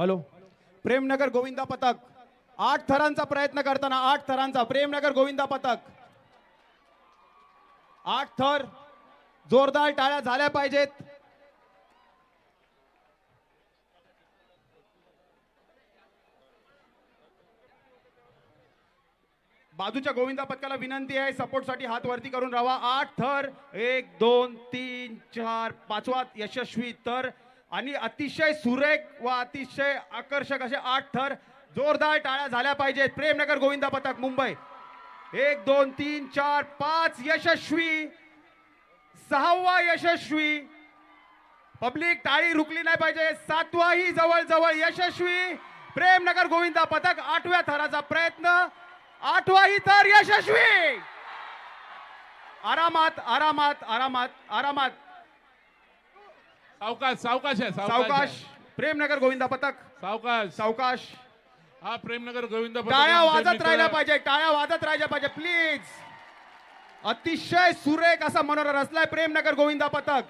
Hello. Premnagar Govinda पथक 8 थरांचा प्रयत्न करताना 8 थरांचा प्रेमनगर गोविंदा पथक 8 थर जोरदार टाळ्या झाल्या पाहिजेत. बाजूच्या गोविंदा पथकाला विनंती आहे सपोर्टसाठी हात वरती करून राहा. 8 थर 1 2 3 4 पाचवा यशस्वी तर आणि अतिशय सुरेख व अतिशय आकर्षक असे 8 थर जोरदार टाळ्या झाल्या पाहिजेत. प्रेमनगर गोविंदा पथक मुंबई 1 2 3 4 5 यशस्वी 6वा यशस्वी. पब्लिक टाळी रुकली नाही पाहिजे. 7वाही जवळ जवळ यशस्वी. प्रेमनगर गोविंदा पथक 8व्या थराचा प्रयत्न 8वाही थर यशस्वी. आरामात आरामात आरामात आरामात सावकाश सावकाश आहे सावकाश. प्रेमनगर गोविंदा पथक सावकाश सावकाश. हा प्रेमनगर गोविंद टाळ्या वाजत राहिल्या पाहिजे. टाळ्या वाजत राहिल्या पाहिजे प्लीज. अतिशय सुरेख असा मनोरा रचलाय प्रेमनगर गोविंदा पथक.